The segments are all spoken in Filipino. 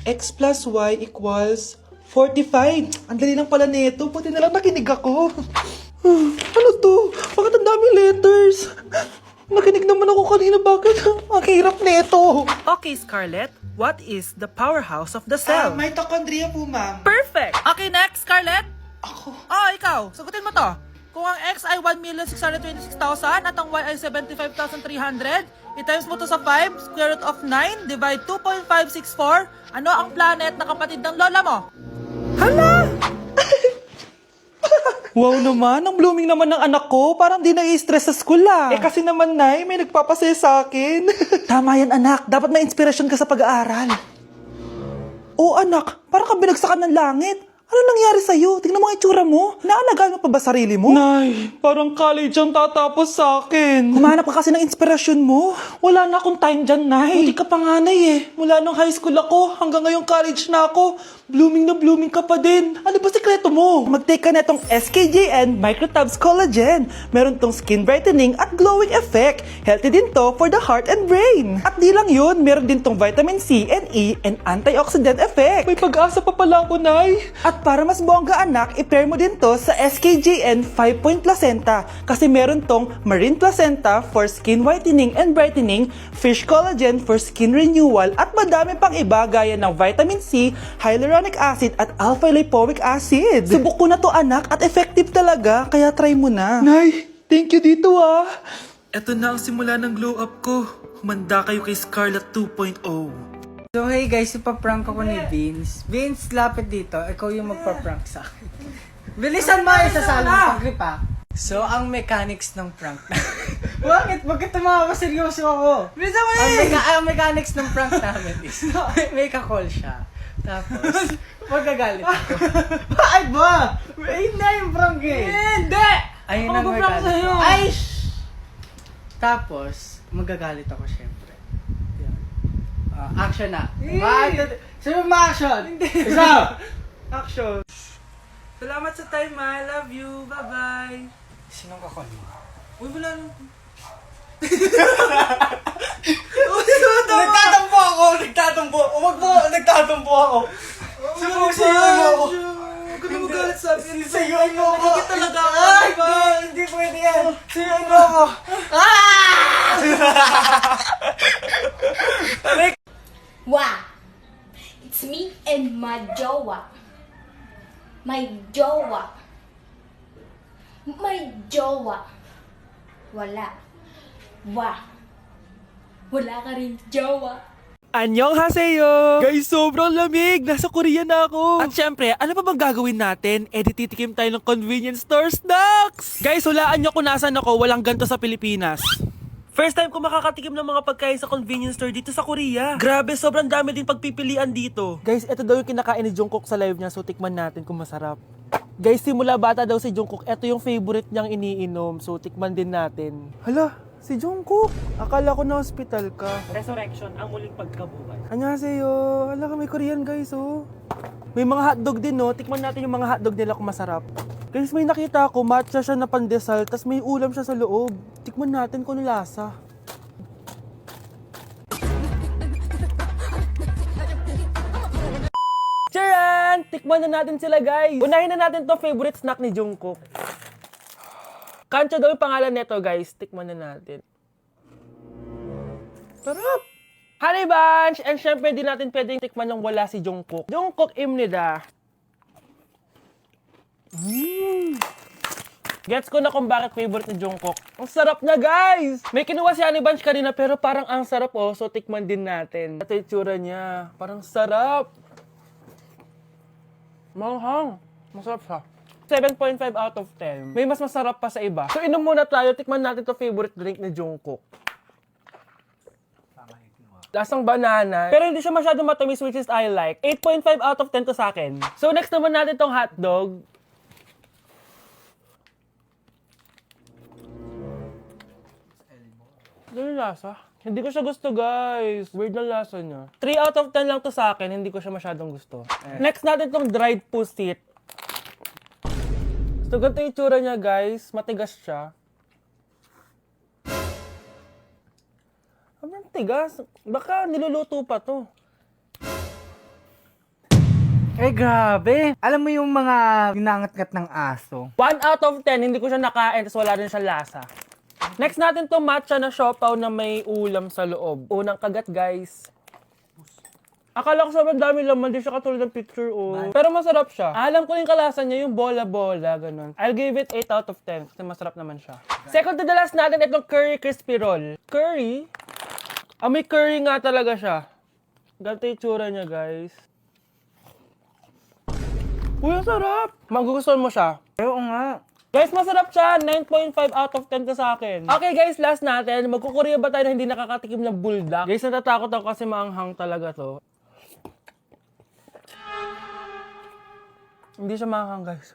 X plus Y equals 45. Ang dali lang pala nito. Buti na lang nakinig ako. Ano to? Bakit ang daming letters? Nakinig naman ako kanina. Bakit? Ang hirap nito. Okay, Scarlett, what is the powerhouse of the cell? Mitochondria po, ma'am. Perfect! Okay, next, Scarlett. Ako. Oh, ikaw. Sagutin mo to. Kung ang X ay 1,626,000 at ang Y ay 75,300, i-times mo to sa 5, square root of 9, divide 2.564, ano ang planet na kapatid ng lola mo? Hala! Wow naman, ang blooming naman ng anak ko. Parang di nai-stress sa school kasi naman, Nay, may nagpapasaya sa akin. Tama yan, anak. Dapat may inspirasyon ka sa pag-aaral. Oo, anak. Parang ka binagsakan ng langit. Ano nangyari sa'yo? Tingnan mo ang itsura mo. Naalagaan mo pa ba sarili mo? Nay, parang college ang tatapos sa akin. Humanap ka kasi ng inspirasyon mo. Wala na akong time dyan, Nay. Buti ka pa nga, Nay, eh. Mula nung high school ako, hanggang ngayong college na ako, blooming na blooming ka pa din. Ano ba sikreto mo? Mag-take ka na itong SKJN Microtabs Collagen. Meron tong skin brightening at glowing effect. Healthy din to for the heart and brain. At di lang yun, meron din tong vitamin C and E and antioxidant effect. May pag-asa pa pala ako, Nay. At para mas bongga, anak, i-pair mo din to sa SKJN 5-point placenta kasi meron tong marine placenta for skin whitening and brightening, fish collagen for skin renewal at madami pang iba gaya ng vitamin C, hyaluronic acid at alpha-lipoic acid. Subok ko na to, anak, at effective talaga, kaya try mo na. Nay, thank you dito Ito na ang simula ng glow up ko. Humanda kayo kay Scarlett 2.0. So hey guys, ipaprank ako ni Vince. Vince, lapit dito. Ikaw yung magpaprank sa akin. Bilisan mo yung sasali mo pag-grip ha. So, ang mechanics ng prank na... Bakit? Bakit tumawa? Seryoso ako. Bilisan mo Ang mechanics ng prank namin is may ka-call siya. Tapos, magagalit ako. Ay ba? Ayun na yung prank eh. Hindi! Ayun ang magagalit ako. Ay! Tapos, magagalit ako syempre. Action na. Sino ma-action? Isa! Action. Salamat sa time, ma. I love you. Bye-bye. Sinong ka-call mo? Uy, wala nang... Nagtatampo ako! Huwag mo! Nagtatampo ako! Siyuin mo ako! Huwag ka na magalit sa akin. Siyuin mo ako! Bakit talaga ako? Ay! Bye. Hindi pwede yan! Siyuin mo ako! Wow! It's me and my jowa. My jowa. My jowa. Wala. Wah. Wala ka rin jowa. Annyeonghaseyo! Guys, sobrang lamig! Nasa Korea na ako! At syempre, ano pa bang gagawin natin? Titikim tayo ng convenience store snacks! Guys, hulaan nyo kung nasan ako, walang ganito sa Pilipinas. First time ko makakatikim ng mga pagkain sa convenience store dito sa Korea. Grabe, sobrang dami din pagpipilian dito. Guys, ito daw yung kinakain ni Jungkook sa live niya, so tikman natin kung masarap. Guys, simula bata daw si Jungkook, ito yung favorite niyang iniinom, so tikman din natin. Hala, si Jungkook! Akala ko na hospital ka. Resurrection, ang muling pagkabuhay. Annyeonghaseyo! Hala ka, may Korean guys, oh. May mga hotdog din, no? Tikman natin yung mga hotdog nila kung masarap. Guys, may nakita ako, matcha siya na pandesal, tas may ulam siya sa loob. Tikman natin kung ano lasa. Charan! Tikman na natin sila, guys. Unahin na natin to favorite snack ni Jungkook. Kancho daw yung pangalan nito, guys. Tikman na natin. Sarap! Honey Bunch! And syempre, di natin pwedeng tikman yung wala si Jungkook. Jungkook imnida. Gets ko na kung bakit favorite ni Jungkook. Ang sarap na, guys! May kinuha si Honey Bunch kanina pero parang ang sarap, oh. So, tikman din natin. Ito yung tsura niya. Parang sarap. Manghang. Masarap siya. 7.5 out of 10. May mas masarap pa sa iba. So, inom muna tayo. Tikman natin to favorite drink ni Jungkook. Lasang banana. Pero hindi siya masyadong matamis, which is I like. 8.5 out of 10 to sa akin. So, next naman natin tong hotdog. Ano yung lasa? Hindi ko siya gusto, guys. Weird na lasa niya. 3 out of 10 lang to sa akin. Hindi ko siya masyadong gusto. Next natin tong dried pusit. So, ganito yung itsura niya, guys. Matigas siya. Ang tigas. Baka niluluto pa to. Eh, grabe. Alam mo yung mga ginangat-ngat ng aso. 1 out of 10, hindi ko siya nakain, tapos wala rin siya lasa. Next natin to matcha na siopaw na may ulam sa loob. Unang kagat, guys. Akala ko sobrang dami laman, di siya katulad ng picture, oh. Pero masarap siya. Alam ko yung kalasa niya, yung bola-bola, ganun. I'll give it 8 out of 10, kasi masarap naman siya. Second to the last natin, itong curry crispy roll. Curry? May curry nga talaga siya. Ganito yung tsura niya, guys. Uy, ang sarap! Magugustuhan mo siya. Oo nga. Guys, masarap siya. 9.5 out of 10 to sa akin. Okay guys, last natin. Magkukurya ba tayo na hindi nakakatikim ng bulldog? Guys, natatakot ako kasi maanghang talaga to. Hindi siya maanghang, guys.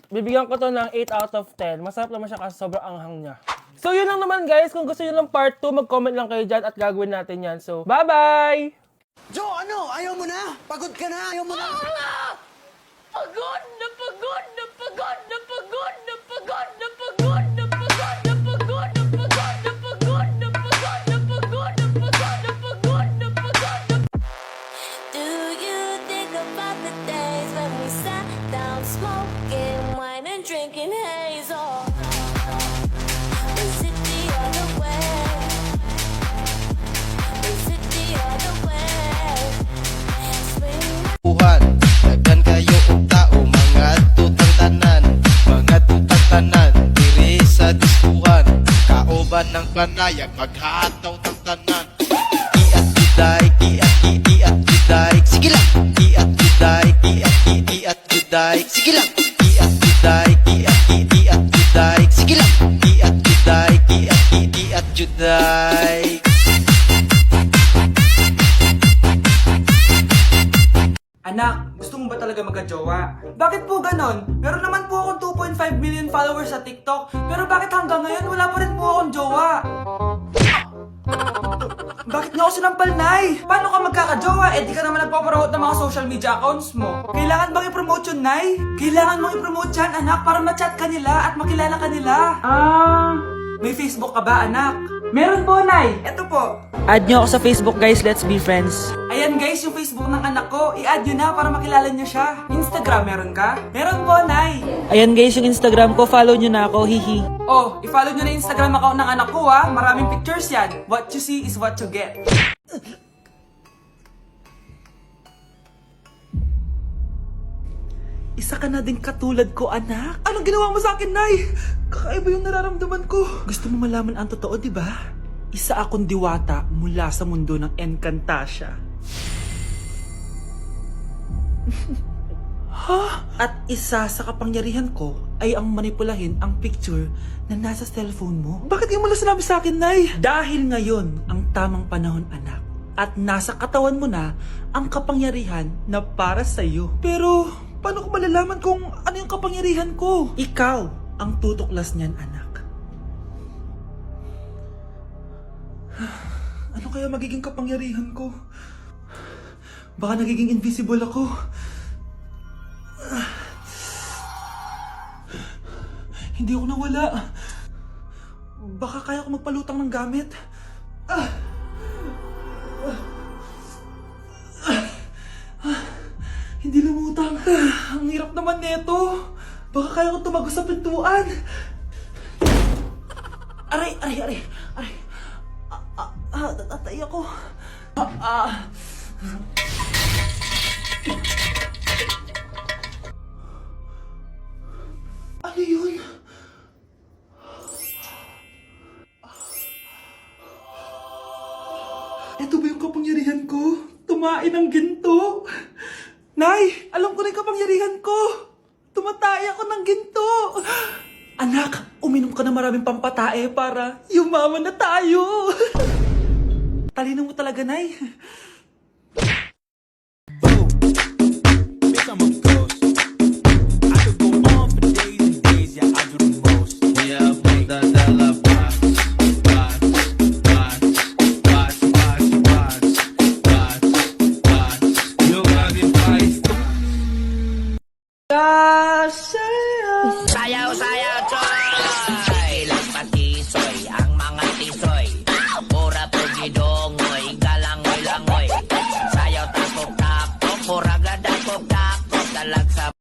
Bibigyan ko to ng 8 out of 10. Masarap naman siya kasi sobrang anghang niya. So yun lang naman guys. Kung gusto nyo ng part 2, mag-comment lang kayo dyan at gagawin natin yan. So, bye-bye! Jo, ano? Ayaw mo na? Pagod ka na? Ayaw mo na? Pagod na pagod na pagod na pagod na pagod na pagod na pagod na pagod na pagod na pagod na pagod na pagod na pagod na pagod na pagod na. Do you think about the days when we sat down smoking wine and drinking haze? Or is it the other way? Is it the other way? Swing Buhan, daghan kayo og tao, mga tutang tanan, diri sa diskuhan, kaoban ng panayag, maghataw tang tanan. Iat juday, sige lang. Iat juday, sige lang. Iat juday, sige lang. Iat juday. Anak, gusto mo ba talaga magka-jowa? Bakit po ganon? Meron naman po akong 2.5 million followers sa TikTok, pero bakit hanggang ngayon wala pa rin po akong jowa? Bakit nga ako sinampal, Nay? Paano ka magkaka-jowa? Eh di ka naman nagpapromote ng mga social media accounts mo. Kailangan bang i-promote yun, Nay? Kailangan mong i-promote yan, anak, para ma-chat ka nila at makilala ka nila. May Facebook ka ba, anak? Meron po, Nay. Eto po. Add nyo ako sa Facebook guys, let's be friends. Ayan guys, yung Facebook ng anak ko. I-add nyo na para makilala nyo siya. Instagram, meron ka? Meron po, Nay. Ayan guys, yung Instagram ko, follow nyo na ako, hihi. Oh, i-follow nyo na yung Instagram account ng anak ko ha. Maraming pictures yan. What you see is what you get. Isa ka na din katulad ko, anak. Anong ginawa mo sa akin, Nay? Kakaiba yung nararamdaman ko. Gusto mo malaman ang totoo, di ba? Isa akong diwata mula sa mundo ng Encantasia. Ha? At isa sa kapangyarihan ko ay ang manipulahin ang picture na nasa cellphone mo. Bakit yung mo lang sinabi sa akin, Nay? Dahil ngayon ang tamang panahon, anak. At nasa katawan mo na ang kapangyarihan na para sa'yo. Pero, paano ko malalaman kung ano yung kapangyarihan ko? Ikaw ang tutuklas niyan, anak. Ano kaya magiging kapangyarihan ko? Baka nagiging invisible ako. Hindi ako nawala. Baka kaya ko magpalutang ng gamit. Hindi lumutang. Ang hirap naman nito. Baka kaya ko tumagos sa pintuan. Aray. Tatay ako. Ano yun? Ito ba yung kapangyarihan ko? Tumain ng ginto? Nay, alam ko na yung kapangyarihan ko. Tumatay ako ng ginto. Anak, uminom ka na maraming pampatae para yumaman na tayo. Talino mo talaga, Nay. Bitch, I'm a ghost. I could go on for days and days, yeah, I do the most. Yeah, Buddha de la paz. Yo, Gabi Paz. Sayaw, choy! Ilang patisoy, ang mga tisoy. Pura po gidongoy. Murag na dakop-dakop talag sa